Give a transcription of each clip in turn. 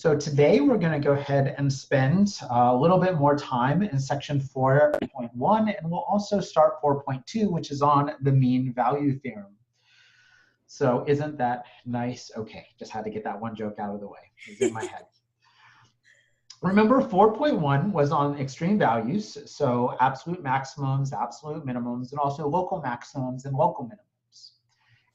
So today we're going to go ahead and spend a little bit more time in section 4.1, and we'll also start 4.2, which is on the mean value theorem. So isn't that nice? Okay, just had to get that one joke out of the way. It was in my head. Remember, 4.1 was on extreme values, so absolute maximums, absolute minimums, and also local maximums and local minimums.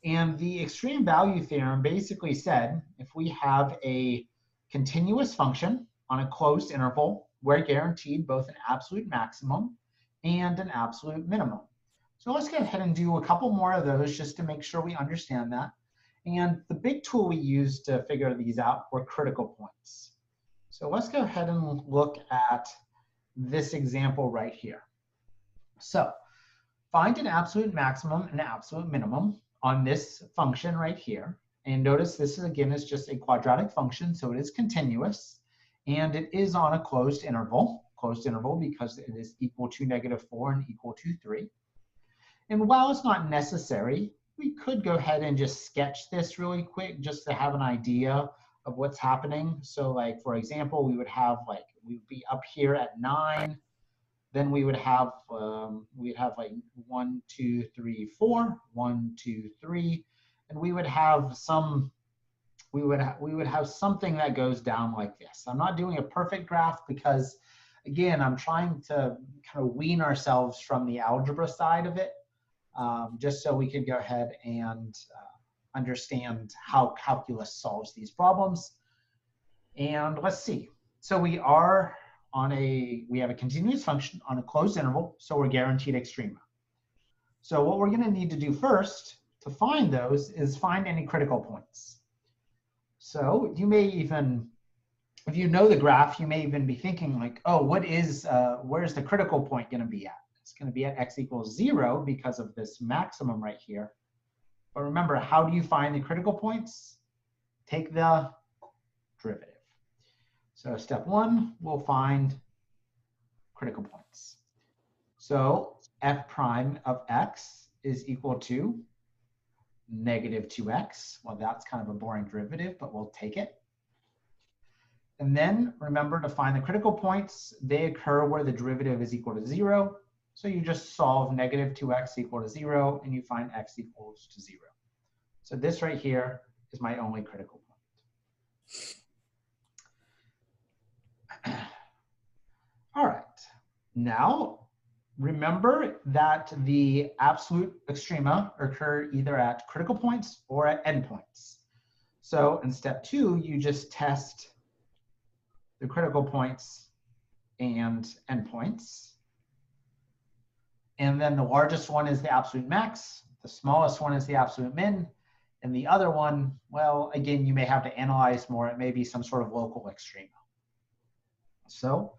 And the extreme value theorem basically said if we have a continuous function on a closed interval, we're guaranteed both an absolute maximum and an absolute minimum. So let's go ahead and do a couple more of those just to make sure we understand that. And the big tool we used to figure these out were critical points. So let's go ahead and look at this example right here. So find an absolute maximum and absolute minimum on this function right here. And notice this is, again, is just a quadratic function, so it is continuous, and it is on a closed interval because it is equal to -4 and equal to 3. And while it's not necessary, we could go ahead and just sketch this really quick just to have an idea of what's happening. So like, for example, we would be up here at 9, then we would have, like 1, 2, 3, 4, 1, 2, 3, and we would have something that goes down like this. I'm not doing a perfect graph because, again, I'm trying to kind of wean ourselves from the algebra side of it, just so we could go ahead and understand how calculus solves these problems. And let's see. So we have a continuous function on a closed interval, so we're guaranteed extrema. So what we're going to need to do first to find those is find any critical points. So you may even, if you know the graph, you may even be thinking like, oh, where's the critical point going to be at? It's going to be at x equals 0 because of this maximum right here. But remember, how do you find the critical points? Take the derivative. So step 1, we'll find critical points. So f prime of x is equal to -2x. Well, that's kind of a boring derivative, but we'll take it. And then remember to find the critical points. They occur where the derivative is equal to 0. So you just solve -2x equal to 0, and you find x equals to 0. So this right here is my only critical point. All right. Now, remember that the absolute extrema occur either at critical points or at endpoints. So in step 2, you just test the critical points and endpoints. And then the largest one is the absolute max, the smallest one is the absolute min, and the other one, well, again, you may have to analyze more. It may be some sort of local extrema. So,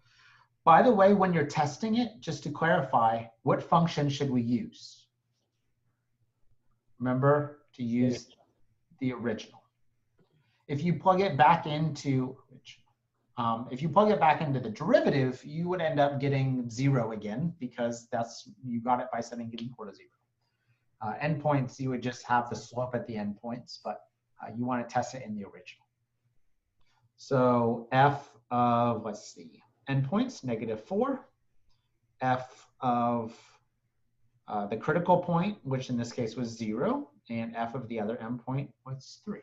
by the way, when you're testing it, just to clarify, what function should we use? Remember to use the original. If you plug it back into the derivative, you would end up getting 0 again because you got it by setting it equal to 0. Endpoints, you would just have the slope at the endpoints, but you want to test it in the original. So f of, let's see, endpoints, -4, f of the critical point, which in this case was 0, and f of the other endpoint was 3.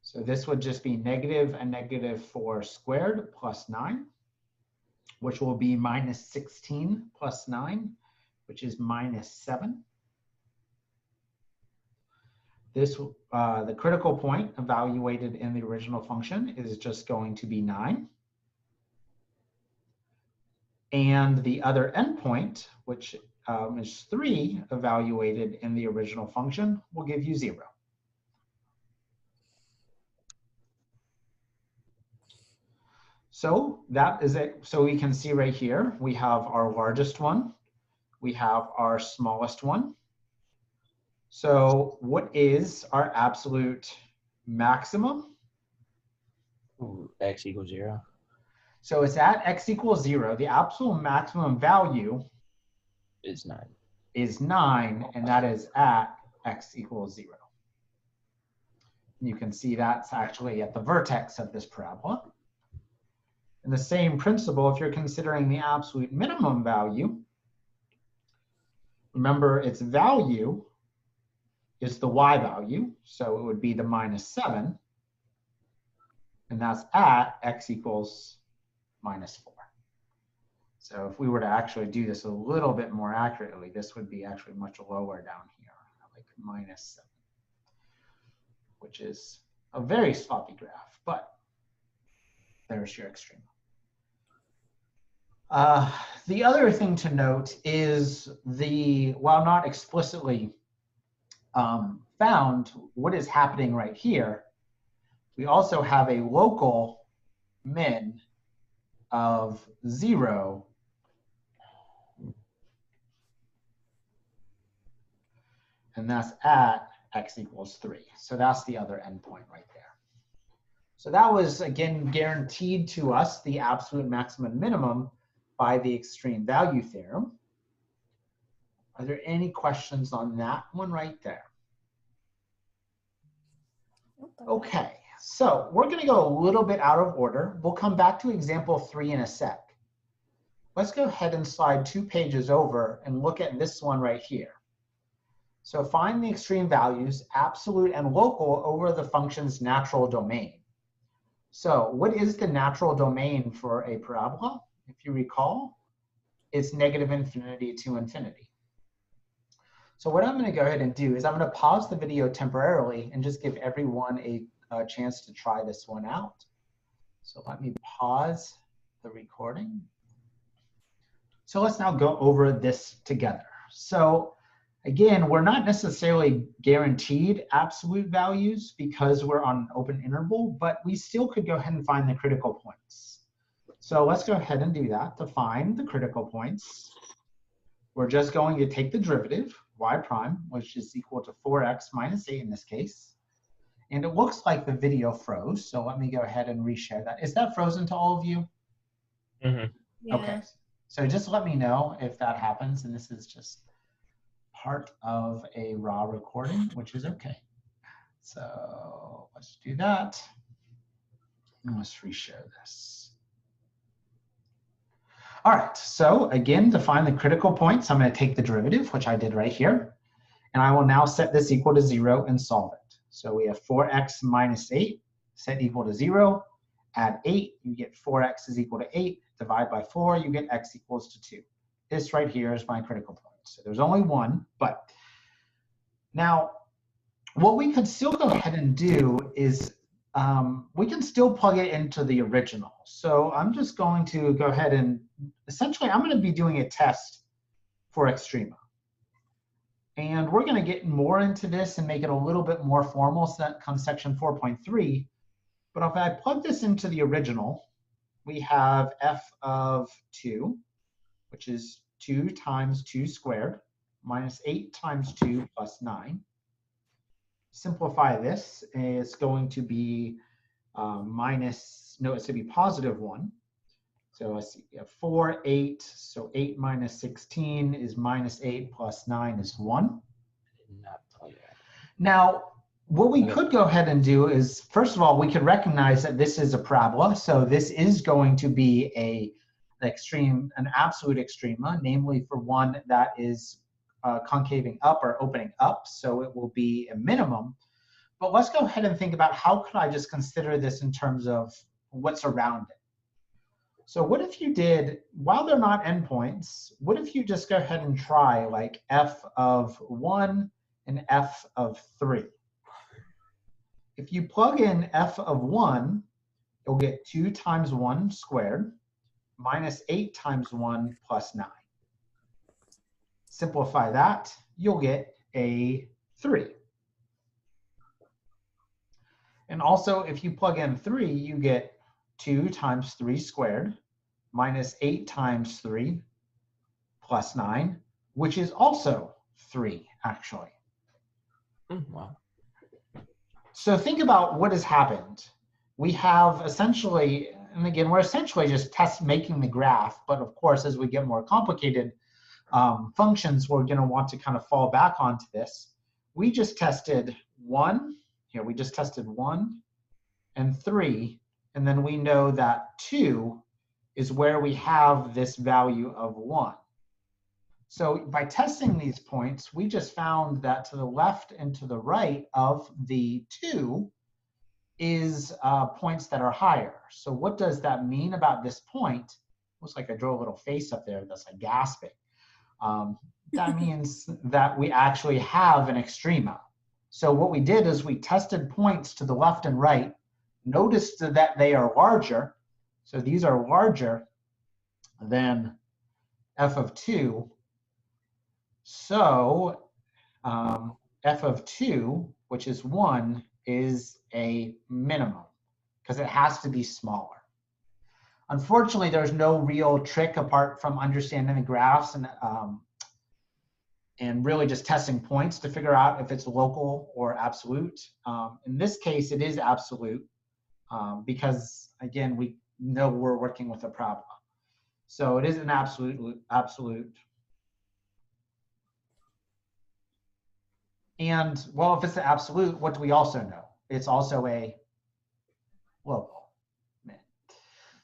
So this would just be negative and -4 squared plus 9, which will be -16 plus 9, which is -7. This, the critical point evaluated in the original function is just going to be 9. And the other endpoint, which is 3, evaluated in the original function, will give you 0. So that is it. So we can see right here, we have our largest one, we have our smallest one. So what is our absolute maximum? Ooh, x equals 0. So it's at x equals 0. The absolute maximum value is 9. Is 9, and that is at x equals 0. You can see that's actually at the vertex of this parabola. And the same principle, if you're considering the absolute minimum value, remember its value is the y value, so it would be the -7, and that's at x equals -4. So if we were to actually do this a little bit more accurately, this would be actually much lower down here, like -7, which is a very sloppy graph, but there's your extreme. The other thing to note is while not explicitly found, what is happening right here, we also have a local min of 0 and that's at x equals 3. So that's the other endpoint right there. So that was, again, guaranteed to us, the absolute maximum minimum by the extreme value theorem. Are there any questions on that one right there? Okay, so we're going to go a little bit out of order. We'll come back to example 3 in a sec. Let's go ahead and slide 2 pages over and look at this one right here. So find the extreme values, absolute and local, over the function's natural domain. So what is the natural domain for a parabola? If you recall, it's -∞ to infinity. So what I'm going to go ahead and do is I'm going to pause the video temporarily and just give everyone a chance to try this one out. So let me pause the recording. So let's now go over this together. So again, we're not necessarily guaranteed absolute values because we're on an open interval, but we still could go ahead and find the critical points. So let's go ahead and do that. To find the critical points, we're just going to take the derivative, y prime, which is equal to 4x minus 8 in this case. And it looks like the video froze, so let me go ahead and reshare that. Is that frozen to all of you? Mm-hmm. Yeah. Okay, so just let me know if that happens, and this is just part of a raw recording, which is okay. So let's do that. And let's reshare this. All right, so again, to find the critical points, I'm going to take the derivative, which I did right here, and I will now set this equal to 0 and solve it. So we have 4x minus 8 set equal to 0. Add 8, you get 4x is equal to 8. Divide by 4, you get x equals to 2. This right here is my critical point. So there's only one, but now what we could still go ahead and do is we can still plug it into the original. So I'm just going to go ahead and essentially I'm going to be doing a test for extrema. And we're going to get more into this and make it a little bit more formal, so that comes section 4.3. But if I plug this into the original, we have f of 2, which is 2 times 2 squared, minus 8 times 2 plus 9. Simplify this, it's going to be it's going to be positive 1. So let's see, 4, 8, so 8 minus 16 is minus 8 plus 9 is 1. Not plug that. Now, what we could go ahead and do is, first of all, we could recognize that this is a parabola, so this is going to be an absolute extrema, namely for one that is concaving up or opening up, so it will be a minimum. But let's go ahead and think about how could I just consider this in terms of what's around it. So what if you did, while they're not endpoints, what if you just go ahead and try like f of 1 and f of 3? If you plug in f of 1, you'll get 2 times 1 squared minus 8 times 1 plus 9. Simplify that, you'll get a 3. And also, if you plug in 3, you get 2 times 3 squared minus 8 times 3 plus 9, which is also 3, actually. Wow. So think about what has happened. We have essentially, and again, we're essentially just making the graph, but of course, as we get more complicated functions, we're going to want to kind of fall back onto this. We just tested 1 here we just tested 1 and 3, and then we know that 2 is where we have this value of 1. So by testing these points, we just found that to the left and to the right of the 2 is points that are higher. So what does that mean about this point? Looks like I drew a little face up there that's like gasping. That means that we actually have an extrema. So what we did is we tested points to the left and right, noticed that they are larger. So these are larger than f of 2. So f of 2, which is 1, is a minimum because it has to be smaller. Unfortunately, there's no real trick apart from understanding the graphs and really just testing points to figure out if it's local or absolute. In this case, it is absolute because, again, we know we're working with a parabola. So it is an absolute. And, well, if it's an absolute, what do we also know? It's also a local.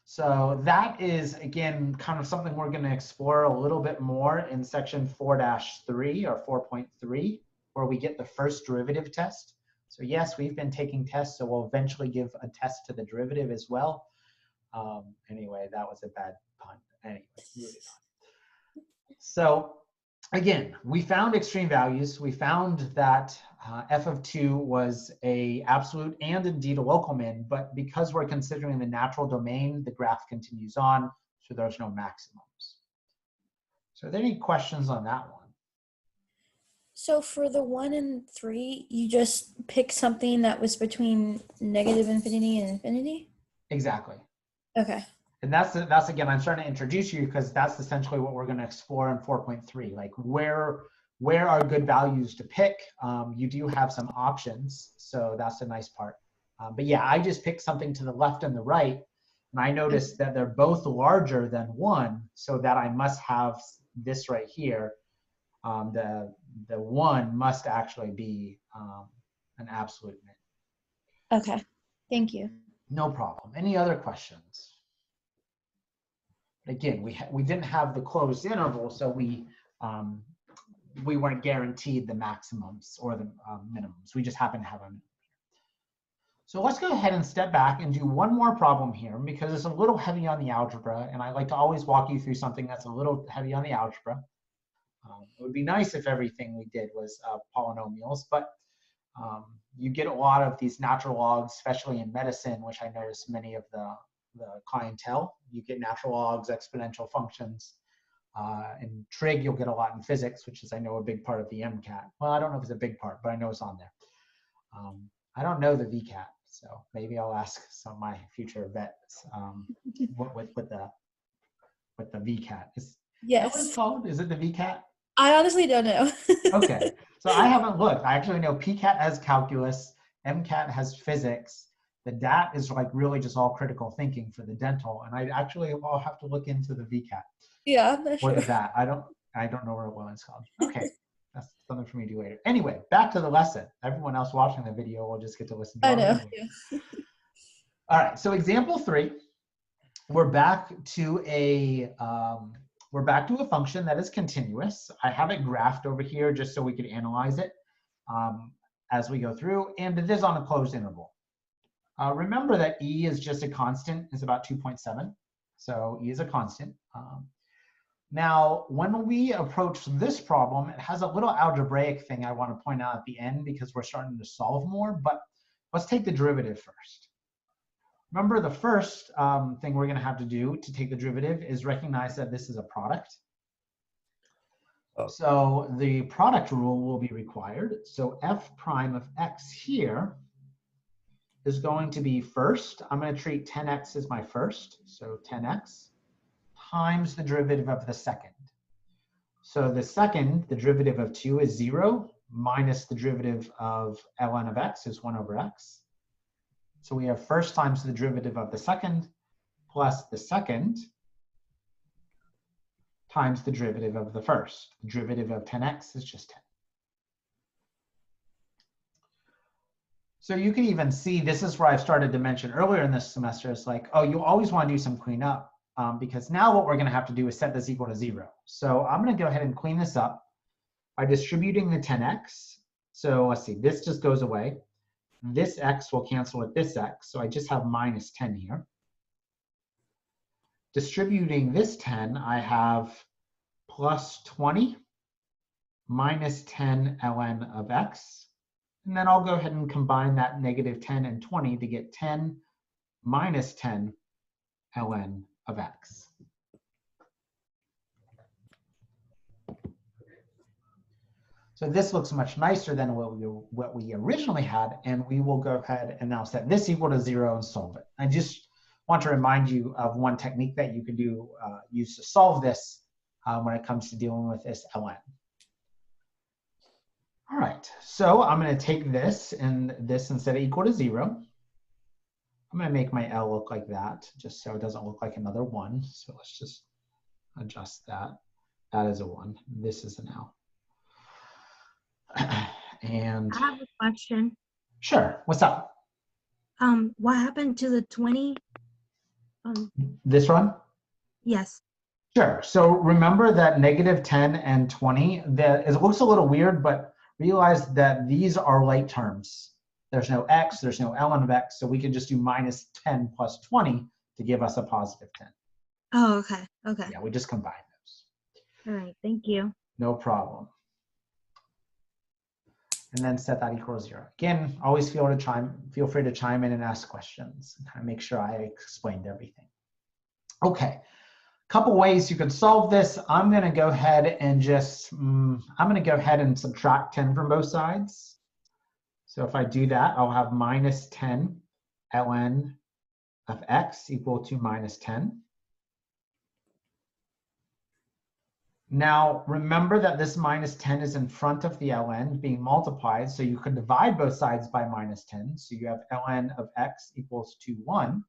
So that is, again, kind of something we're going to explore a little bit more in section 4-3 or 4.3, where we get the first derivative test. So yes, we've been taking tests, so we'll eventually give a test to the derivative as well. Anyway, that was a bad pun. Anyway, moving on. So again, we found extreme values. We found that f of 2 was a absolute and indeed a local min, but because we're considering the natural domain, the graph continues on, so there's no maximums. So are there any questions on that one? So for the 1 and 3, you just picked something that was between negative infinity and infinity? Exactly. Okay. And that's again, I'm starting to introduce you because that's essentially what we're going to explore in 4.3, like where are good values to pick. You do have some options, so that's a nice part. But yeah, I just picked something to the left and the right, and I noticed that they're both larger than 1, so that I must have this right here. The 1 must actually be an absolute min. Okay, thank you. No problem. Any other questions? Again, we didn't have the closed interval, so we weren't guaranteed the maximums or the minimums. We just happen to have them. So let's go ahead and step back and do one more problem here because it's a little heavy on the algebra, and I like to always walk you through something that's a little heavy on the algebra. It would be nice if everything we did was polynomials, but you get a lot of these natural logs, especially in medicine, which I notice many of the clientele. You get natural logs, exponential functions. In trig, you'll get a lot in physics, which is, I know, a big part of the MCAT. Well, I don't know if it's a big part, but I know it's on there. I don't know the VCAT, so maybe I'll ask some of my future vets with the VCAT. Is that what it's called? Is it the VCAT? I honestly don't know. Okay, so I haven't looked. I actually know PCAT has calculus, MCAT has physics. The DAT is like really just all critical thinking for the dental, and I'll have to look into the VCAT. Yeah, I'm not sure. Or the DAT. I don't know what it's called. Okay, that's something for me to do later. Anyway, back to the lesson. Everyone else watching the video will just get to listen to I know. Yeah. All right, so example 3, we're back to a function that is continuous. I have it graphed over here just so we can analyze it as we go through, and it is on a closed interval. Remember that e is just a constant, it's about 2.7. So e is a constant. Now, when we approach this problem, it has a little algebraic thing I want to point out at the end because we're starting to solve more, but let's take the derivative first. Remember, the first thing we're going to have to do to take the derivative is recognize that this is a product. Oh. So the product rule will be required. So f prime of x here is going to be first. I'm going to treat 10x as my first. So 10x times the derivative of the second. So the second, the derivative of 2 is 0, minus the derivative of ln of x is 1 over x. So we have first times the derivative of the second plus the second times the derivative of the first. The derivative of 10x is just 10. So you can even see, this is where I started to mention earlier in this semester, it's like, oh, you always want to do some cleanup because now what we're going to have to do is set this equal to 0. So I'm going to go ahead and clean this up by distributing the 10x. So let's see, this just goes away. This x will cancel with this x, so I just have minus 10 here. Distributing this 10, I have plus 20 minus 10 ln of x. And then I'll go ahead and combine that negative 10 and 20 to get 10 minus 10 ln of x. So this looks much nicer than what we originally had, and we will go ahead and now set this equal to 0 and solve it. I just want to remind you of one technique that you can use to solve this when it comes to dealing with this ln. All right, so I'm going to take this and this instead of equal to 0. I'm going to make my L look like that, just so it doesn't look like another 1. So let's just adjust that. That is a 1. This is an L. And I have a question. sure, what's up? What happened to the 20? This one? Yes. Sure. So remember that negative 10 and 20, it looks a little weird, but realize that these are like terms. There's no x, there's no ln of x, so we can just do minus 10 plus 20 to give us a positive 10. Oh, okay. Okay. Yeah, we just combine those. All right. Thank you. No problem. And then set that equal to 0. Again, always feel free to chime in and ask questions and kind of make sure I explained everything. Okay, a couple ways you can solve this. I'm going to go ahead and subtract 10 from both sides. So if I do that, I'll have minus 10 ln of x equal to minus 10. Now, remember that this minus 10 is in front of the ln being multiplied, so you can divide both sides by minus 10. So you have ln of x equals to 1.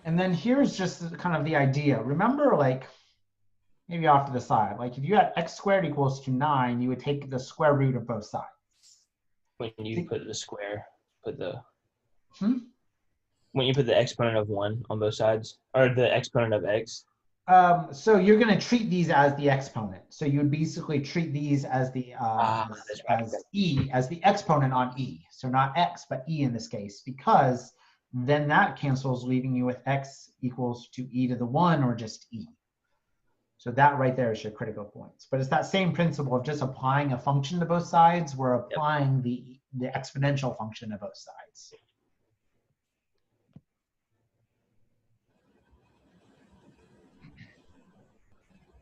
And then here's just kind of the idea. Remember, like, maybe off to the side, like if you had x squared equals to 9, you would take the square root of both sides. When you put the square, put the Hmm? when you put the exponent of 1 on both sides, or the exponent of x. So you're going to treat these as the exponent. So you would basically treat these as the as the exponent on e. So not x, but e in this case, because then that cancels, leaving you with x equals to e to the 1 or just e. So that right there is your critical points. But it's that same principle of just applying a function to both sides. We're applying the exponential function to both sides.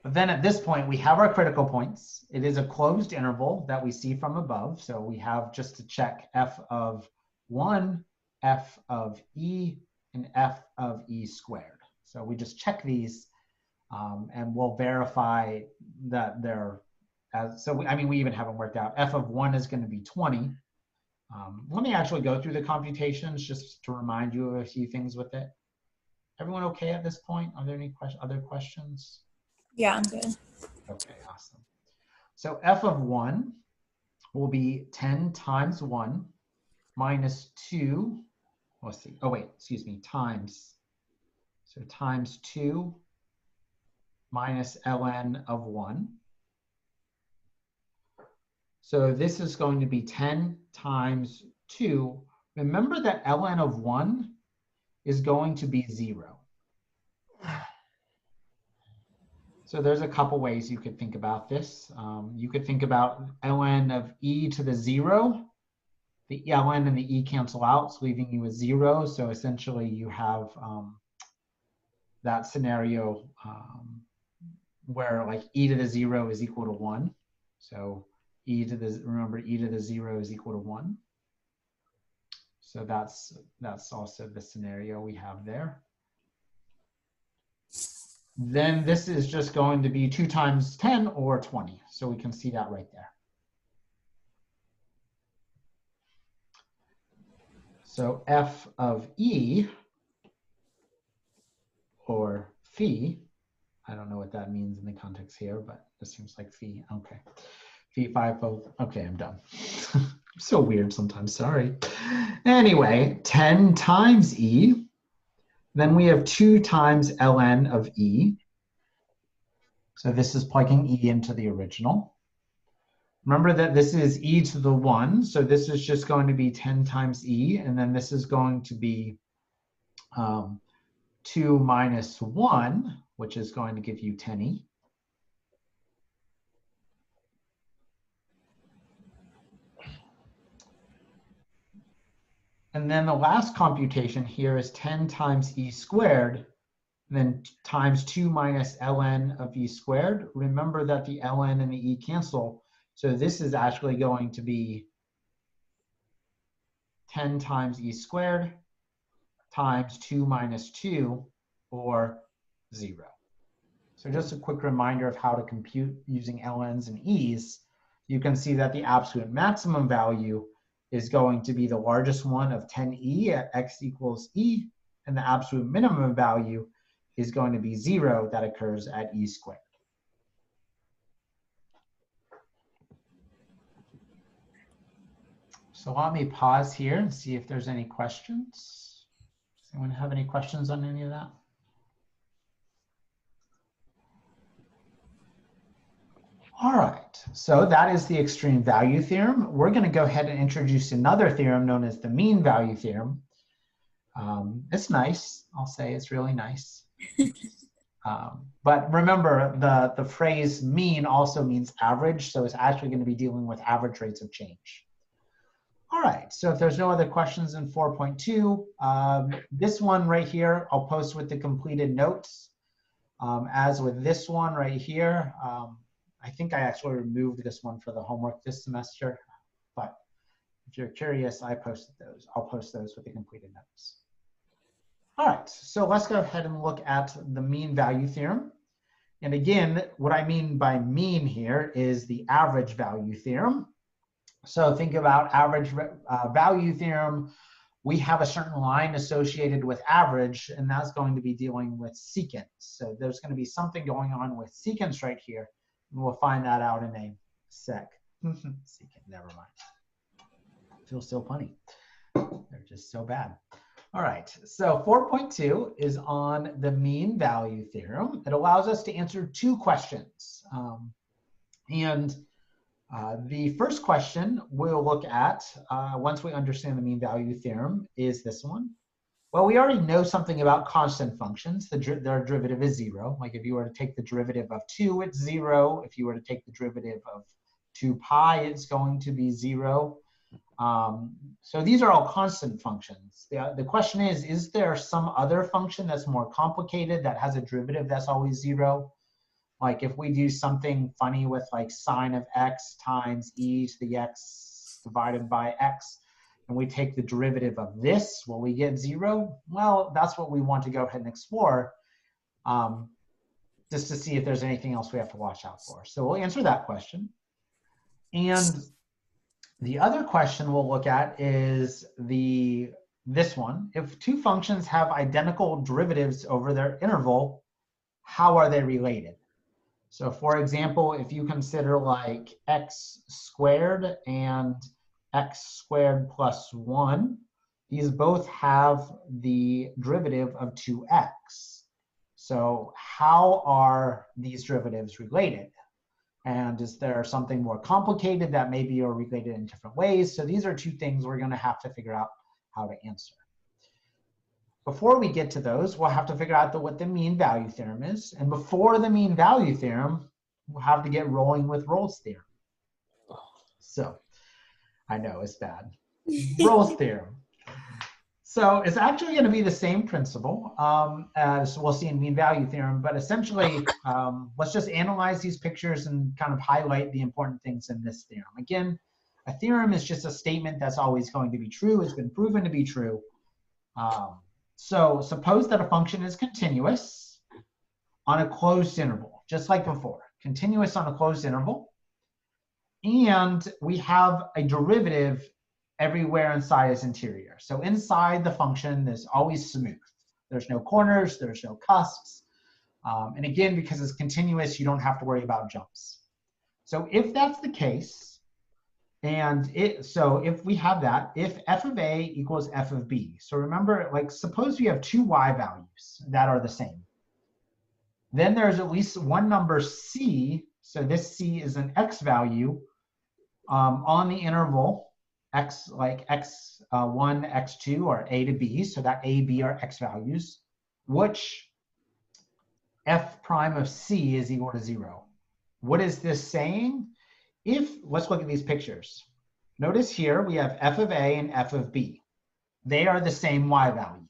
But then at this point, we have our critical points. It is a closed interval that we see from above. So we have just to check f of 1, f of e, and f of e squared. So we just check these and we'll verify that they're, we even haven't worked out. F of 1 is going to be 20. Let me actually go through the computations just to remind you of a few things with it. Everyone okay at this point? Are there any other questions? Yeah, I'm good. Okay, awesome. So f of 1 will be 10 times 1 minus 2, let's see, oh wait, excuse me, times. So times 2 minus ln of 1. So this is going to be 10 times 2. Remember that ln of 1 is going to be 0. So there's a couple ways you could think about this. You could think about ln of e to the 0. The ln and the e cancel out, so leaving you with 0. So essentially you have that scenario where like e to the 0 is equal to 1. So remember e to the 0 is equal to 1. So that's also the scenario we have there. Then this is just going to be 2 times 10 or 20. So we can see that right there. So f of e, or phi, I don't know what that means in the context here, but this seems like phi, okay. V5 both. Okay, I'm done. I'm so weird sometimes, sorry. Anyway, 10 times E. Then we have 2 times ln of E. So this is plugging E into the original. Remember that this is E to the 1, so this is just going to be 10 times E, and then this is going to be 2 minus 1, which is going to give you 10E. And then the last computation here is 10 times E squared, then times 2 minus ln of E squared. Remember that the ln and the E cancel, so this is actually going to be 10 times E squared times 2 minus 2, or 0. So just a quick reminder of how to compute using ln's and e's. You can see that the absolute maximum value is going to be the largest one of 10e at x equals e, and the absolute minimum value is going to be 0 that occurs at e squared. So let me pause here and see if there's any questions. Does anyone have any questions on any of that? All right, so that is the extreme value theorem. We're going to go ahead and introduce another theorem known as the mean value theorem. It's nice. I'll say it's really nice. But remember, the phrase mean also means average, so it's actually going to be dealing with average rates of change. All right, so if there's no other questions in 4.2, this one right here, I'll post with the completed notes. As with this one right here, I think I actually removed this one for the homework this semester, but if you're curious, I posted those. I'll post those with the completed notes. All right, so let's go ahead and look at the mean value theorem. And again, what I mean by mean here is the average value theorem. So think about average value theorem. We have a certain line associated with average, and that's going to be dealing with secants. So there's going to be something going on with secants right here. We'll find that out in a sec. Secant, never mind. Feels so funny. They're just so bad. All right, so 4.2 is on the mean value theorem. It allows us to answer 2 questions. The first question we'll look at, once we understand the mean value theorem, is this one. Well, we already know something about constant functions. Their derivative is 0. Like if you were to take the derivative of 2, it's 0. If you were to take the derivative of 2 pi, it's going to be 0. So these are all constant functions. The question is there some other function that's more complicated that has a derivative that's always 0? Like if we do something funny with like sine of x times e to the x divided by x, and we take the derivative of this, will we get 0? Well, that's what we want to go ahead and explore, just to see if there's anything else we have to watch out for. So we'll answer that question. And the other question we'll look at is this one. If 2 functions have identical derivatives over their interval, how are they related? So for example, if you consider like x squared and x squared plus 1, these both have the derivative of 2x. So how are these derivatives related? And is there something more complicated that maybe are related in different ways? So these are 2 things we're going to have to figure out how to answer. Before we get to those, we'll have to figure out what the mean value theorem is. And before the mean value theorem, we'll have to get rolling with Rolle's theorem. So I know it's bad. Rolle's theorem. So it's actually going to be the same principle as we'll see in mean value theorem, but essentially, let's just analyze these pictures and kind of highlight the important things in this theorem. Again, a theorem is just a statement that's always going to be true. It's been proven to be true. So suppose that a function is continuous on a closed interval, just like before, continuous on a closed interval. And we have a derivative everywhere inside its interior. So inside the function, there's always smooth. There's no corners, there's no cusps. And again, because it's continuous, you don't have to worry about jumps. So if that's the case, so if we have that, if f of a equals f of b, so remember, like suppose we have two y values that are the same. Then there's at least one number c, so this c is an x value on the interval x, like x1, x2, or a to b, so that a, b are x values, which f prime of c is equal to 0. What is this saying? Let's look at these pictures. Notice here we have f of a and f of b. They are the same y value.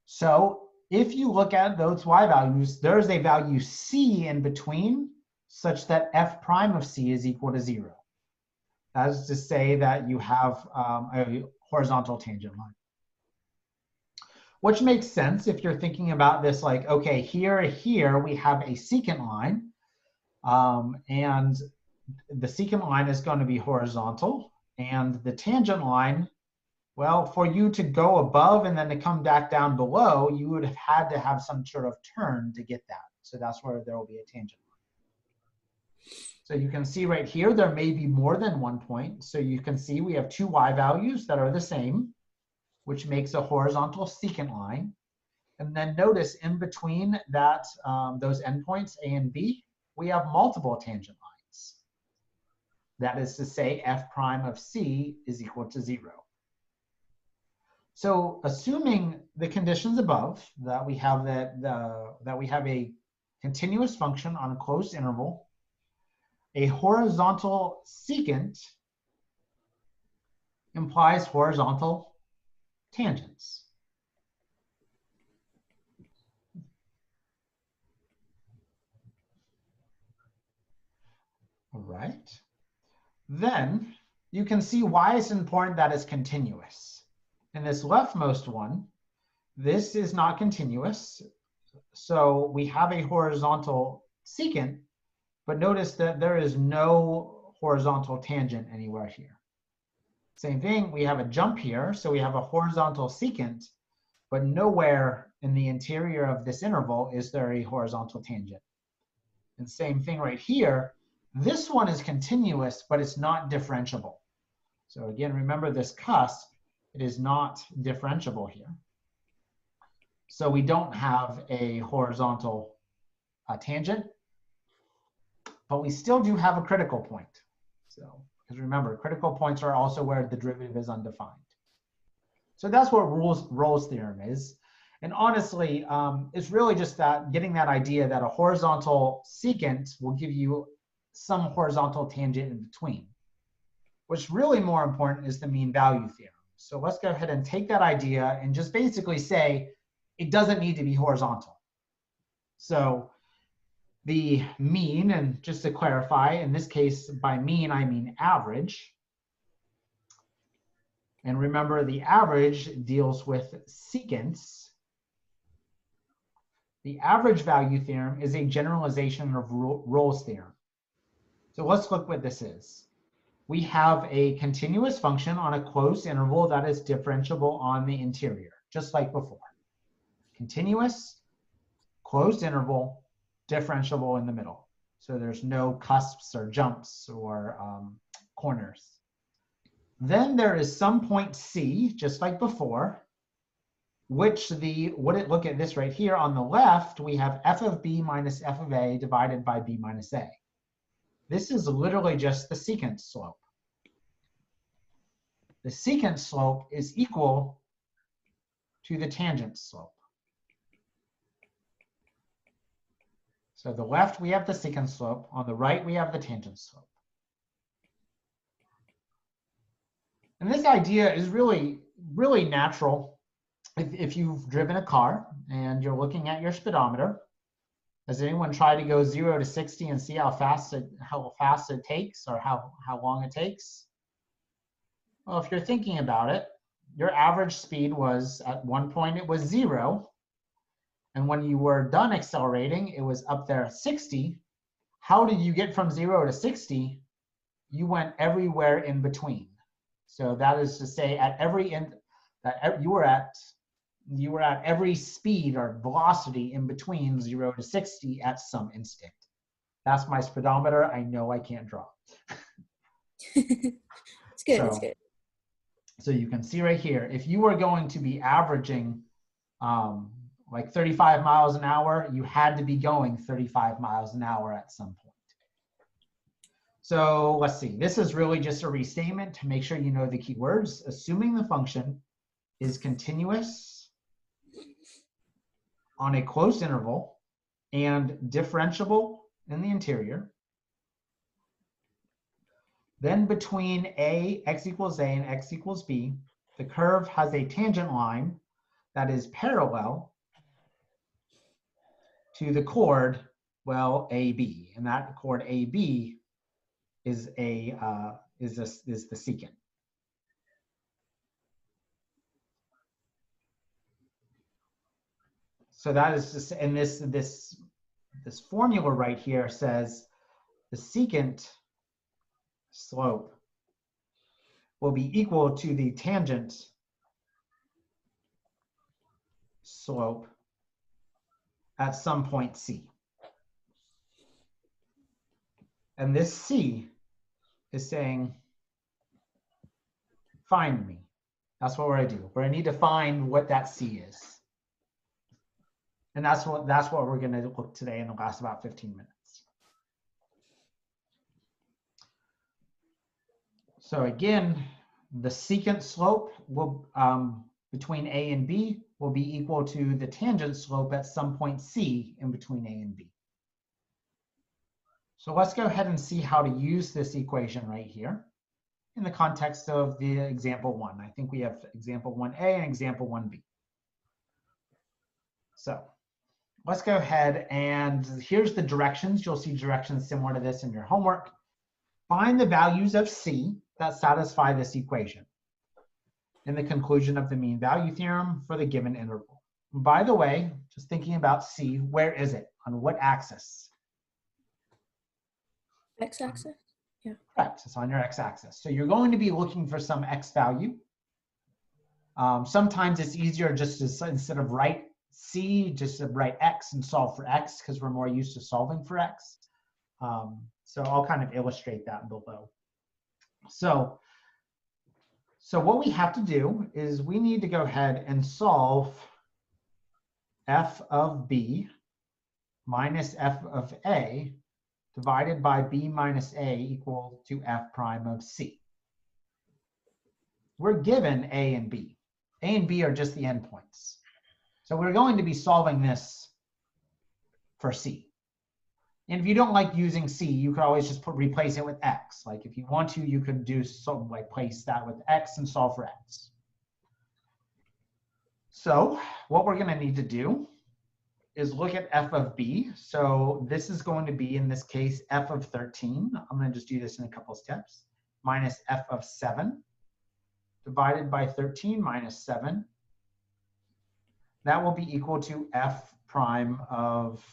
So if you look at those y values, there's a value c in between such that f prime of c is equal to 0. That is to say that you have a horizontal tangent line. Which makes sense if you're thinking about this like, okay, here we have a secant line, and the secant line is going to be horizontal, and the tangent line, well, for you to go above and then to come back down below, you would have had to have some sort of turn to get that. So that's where there will be a tangent line. So you can see right here, there may be more than one point. So you can see we have two y values that are the same, which makes a horizontal secant line. And then notice in between that, those endpoints A and B, we have multiple tangent lines. That is to say f prime of c is equal to 0. So assuming the conditions above, that we have that we have a continuous function on a closed interval, a horizontal secant implies horizontal tangents. All right. Then you can see why it's important that it's continuous. In this leftmost one, this is not continuous. So we have a horizontal secant, but notice that there is no horizontal tangent anywhere here. Same thing, we have a jump here, so we have a horizontal secant, but nowhere in the interior of this interval is there a horizontal tangent. And same thing right here, this one is continuous, but it's not differentiable. So again, remember this cusp, it is not differentiable here. So we don't have a horizontal tangent, but we still do have a critical point. So, because remember, critical points are also where the derivative is undefined. So that's what Rolle's theorem is. And honestly, it's really just that getting that idea that a horizontal secant will give you some horizontal tangent in between. What's really more important is the mean value theorem. So let's go ahead and take that idea and just basically say it doesn't need to be horizontal. So the mean, and just to clarify, in this case, by mean, I mean average. And remember, the average deals with secants. The average value theorem is a generalization of Rolle's theorem. So let's look what this is. We have a continuous function on a closed interval that is differentiable on the interior, just like before. Continuous, closed interval, differentiable in the middle. So there's no cusps or jumps or corners. Then there is some point C, just like before, which look at this right here. On the left, we have f of b minus f of a divided by b minus a. This is literally just the secant slope. The secant slope is equal to the tangent slope. So the left, we have the secant slope. On the right, we have the tangent slope. And this idea is really, really natural. If you've driven a car and you're looking at your speedometer, has anyone tried to go 0 to 60 and see how fast it takes or how long it takes? Well, if you're thinking about it, your average speed was, at one point, it was 0. And when you were done accelerating, it was up there at 60. How did you get from 0 to 60? You went everywhere in between. So that is to say, at every end, that you were at every speed or velocity in between 0 to 60 at some instant. That's my speedometer. I know I can't draw. It's good. It's So- good. So you can see right here, if you were going to be averaging like 35 miles an hour, you had to be going 35 miles an hour at some point. So let's see, this is really just a restatement to make sure you know the key words. Assuming the function is continuous on a closed interval and differentiable in the interior, then between x equals a and x equals b, the curve has a tangent line that is parallel to the chord, well, AB, and that chord AB is the secant. So that is just, and this formula right here says the secant slope will be equal to the tangent slope at some point C. And this C is saying, find me. That's what we're gonna do. We're gonna need to find what that C is. And that's what we're gonna look today in the last about 15 minutes. So again, the secant slope will, between A and B will be equal to the tangent slope at some point C in between A and B. So let's go ahead and see how to use this equation right here in the context of the example 1. I think we have example 1A and example 1B. So let's go ahead and here's the directions. You'll see directions similar to this in your homework. Find the values of C that satisfy this equation in the conclusion of the mean value theorem for the given interval. By the way, just thinking about C, where is it? On what axis? X-axis. Correct, it's on your x-axis. So you're going to be looking for some x value. Sometimes it's easier just to, instead of write C, just to write x and solve for x because we're more used to solving for x. So I'll kind of illustrate that below. So what we have to do is we need to go ahead and solve f of b minus f of a divided by b minus a equal to f prime of c. We're given a and b. A and b are just the endpoints. So we're going to be solving this for c. And if you don't like using c, you could always just replace it with x. Like if you want to, you could do something like place that with x and solve for x. So what we're going to need to do is look at f of b. So this is going to be, in this case, f of 13. I'm going to just do this in a couple of steps. Minus f of 7 divided by 13 minus 7. That will be equal to f prime of,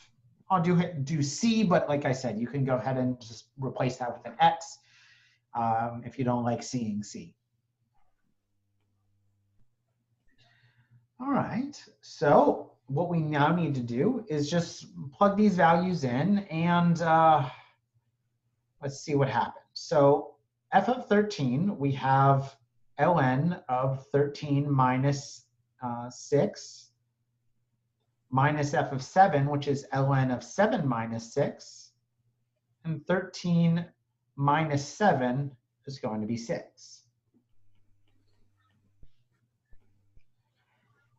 I'll do c, but like I said, you can go ahead and just replace that with an x if you don't like seeing c. All right, so what we now need to do is just plug these values in and let's see what happens. So f of 13, we have ln of 13 minus 6 minus f of 7, which is ln of 7 minus 6. And 13 minus 7 is going to be 6.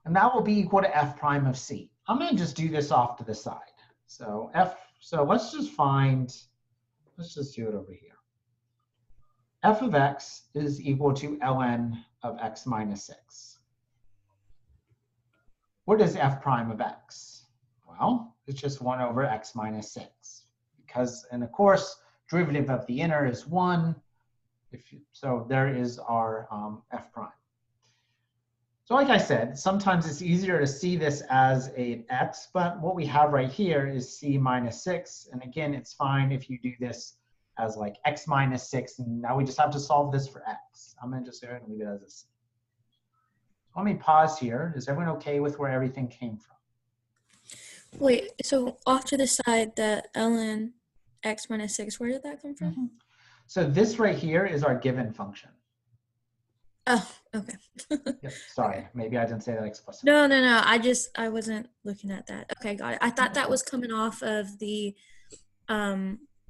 And that will be equal to f prime of c. I'm going to just do this off to the side. So let's just do it over here. F of x is equal to ln of x minus 6. What is f prime of x? Well, it's just 1 over x minus 6. Because, and of course, derivative of the inner is 1. So there is our f prime. So like I said, sometimes it's easier to see this as an x, but what we have right here is c minus 6. And again, it's fine if you do this as like x minus 6. And now we just have to solve this for x. I'm going to just go ahead and leave it as a c. Let me pause here. Is everyone okay with where everything came from? Wait, so off to the side, the ln x minus 6. Where did that come from? Mhm. So this right here is our given function. Oh, okay. Yep, sorry, Okay. maybe I didn't say that explicitly. No. I wasn't looking at that. Okay, got it. I thought that was coming off of the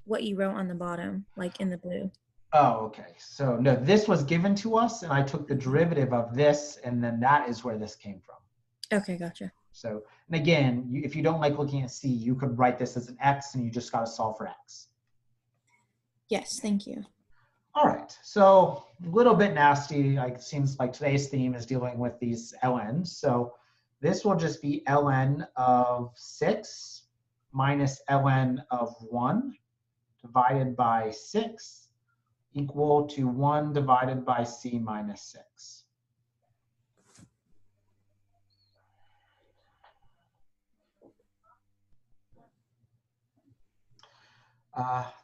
what you wrote on the bottom, like in the blue. Oh, okay. So no, this was given to us, and I took the derivative of this, and then that is where this came from. Okay, gotcha. So, and again, if you don't like looking at C, you could write this as an X, and you just got to solve for X. Yes, thank you. All right, so a little bit nasty. Like, seems like today's theme is dealing with these ln's. So this will just be ln of 6 minus ln of 1 divided by 6 equal to 1 divided by C minus 6.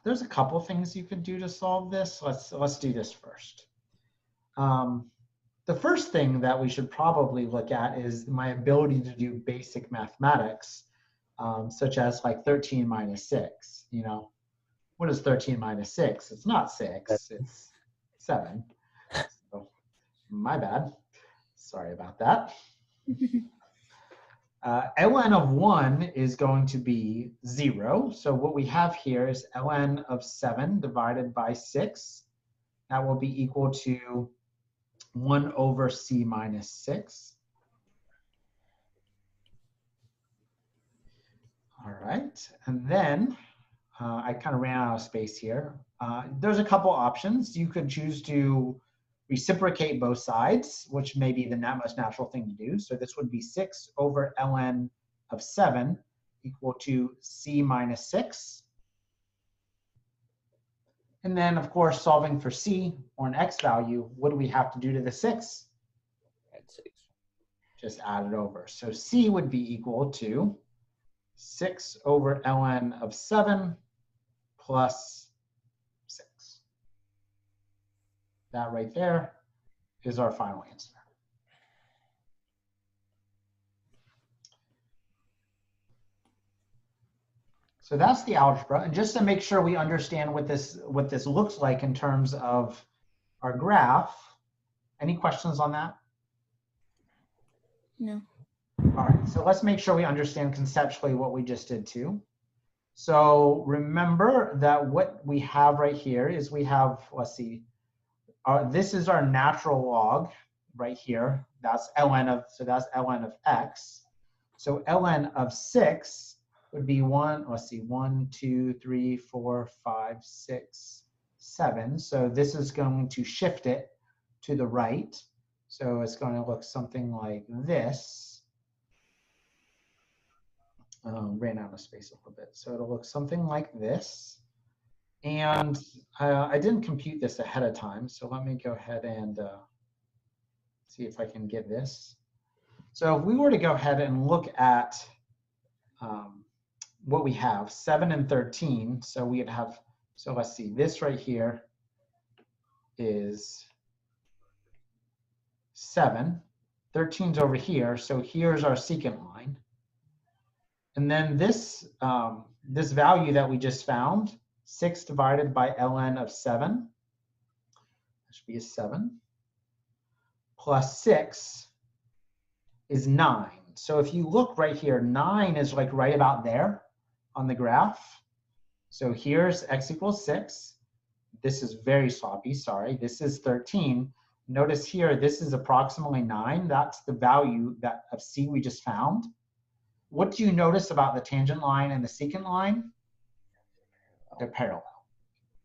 There's a couple things you can do to solve this. Let's do this first. The first thing that we should probably look at is my ability to do basic mathematics, such as like 13 minus 6. You know, what is 13 minus 6? It's not 6, it's 7. So, my bad. Sorry about that. ln of 1 is going to be 0. So what we have here is ln of 7 divided by 6. That will be equal to 1 over C minus 6. All right, and then I kind of ran out of space here. There's a couple options. You could choose to reciprocate both sides, which may be the most natural thing to do. So this would be 6 over ln of 7 equal to C minus 6. And then, of course, solving for C, or an X value, what do we have to do to the 6? Add 6. Just add it over. So C would be equal to 6 over ln of 7 plus 6. That right there is our final answer. So that's the algebra. And just to make sure we understand what this looks like in terms of our graph, any questions on that? No. All right, so let's make sure we understand conceptually what we just did too. So remember that what we have right here is we have, let's see, this is our natural log right here. That's ln of, so that's ln of x. So ln of 6 would be 1, let's see, 1, 2, 3, 4, 5, 6, 7. So this is going to shift it to the right. So it's going to look something like this. Ran out of space a little bit. So it'll look something like this. And I didn't compute this ahead of time. So let me go ahead and see if I can get this. So if we were to go ahead and look at what we have, 7 and 13. So we'd have, so let's see, this right here is 7. 13's over here. So here's our secant line. And then this, this value that we just found, 6 divided by ln of 7, that should be a 7, plus 6 is 9. So if you look right here, 9 is like right about there on the graph. So here's x equals 6. This is very sloppy, sorry. This is 13. Notice here, this is approximately 9. That's the value that of C we just found. What do you notice about the tangent line and the secant line? They're parallel.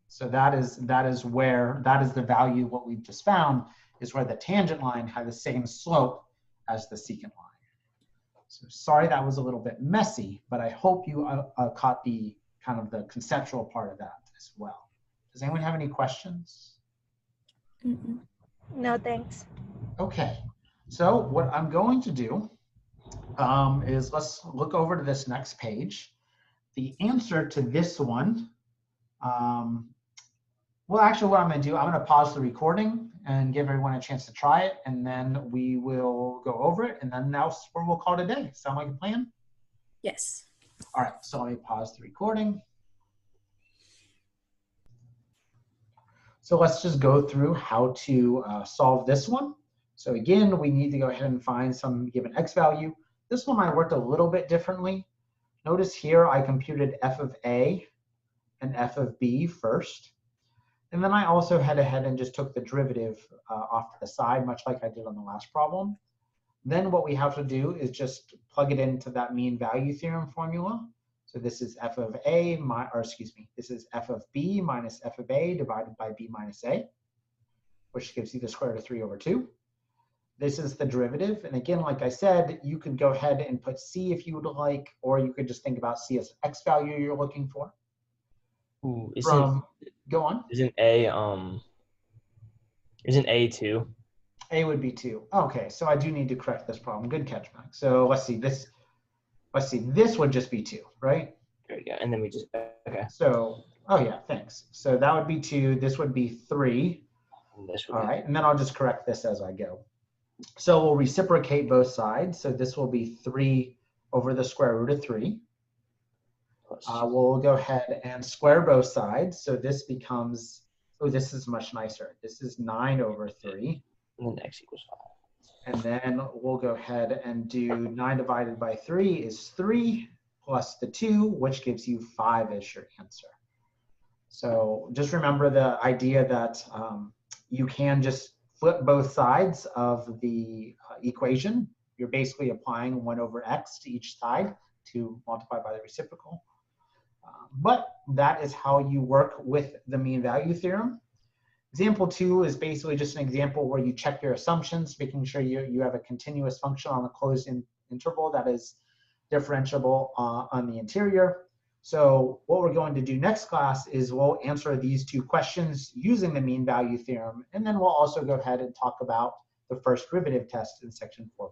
So that is the value, what we've just found is where the tangent line had the same slope as the secant line. So sorry that was a little bit messy, but I hope you caught the kind of the conceptual part of that as well. Does anyone have any questions? No, thanks. Okay, so what I'm going to do is let's look over to this next page. The answer to this one, well, actually what I'm going to do, I'm going to pause the recording and give everyone a chance to try it, and then we will go over it, and then that's where we'll call it a day. Sound like a plan? Yes. All right, so let me pause the recording. So let's just go through how to solve this one. So again, we need to go ahead and find some given x value. This one I worked a little bit differently. Notice here I computed f of a and f of b first. And then I also head ahead and just took the derivative off to the side, much like I did on the last problem. Then what we have to do is just plug it into that mean value theorem formula. So this is f of a, this is f of b minus f of a divided by b minus a, which gives you the square root of 3 over 2. This is the derivative. And again, like I said, you could go ahead and put c if you would like, or you could just think about c as x value you're looking for. Ooh, Go on. Isn't A 2? A would be 2. Okay, so I do need to correct this problem. Good catch, Max. So let's see, this would just be 2, right? There we go. And then we just, okay. So, oh yeah, thanks. So that would be 2, this would be 3. All right, and then I'll just correct this as I go. So we'll reciprocate both sides. So this will be 3 over the square root of 3. We'll go ahead and square both sides. So this becomes, oh, this is much nicer. This is 9 over 3. And then x equals 5. And then we'll go ahead and do 9 divided by 3 is 3 plus the 2, which gives you 5 as your answer. So just remember the idea that you can just flip both sides of the equation. You're basically applying 1 over x to each side to multiply by the reciprocal. But that is how you work with the mean value theorem. Example 2 is basically just an example where you check your assumptions, making sure you have a continuous function on a closed interval that is differentiable on the interior. So what we're going to do next class is we'll answer these 2 questions using the mean value theorem, and then we'll also go ahead and talk about the first derivative test in section 4.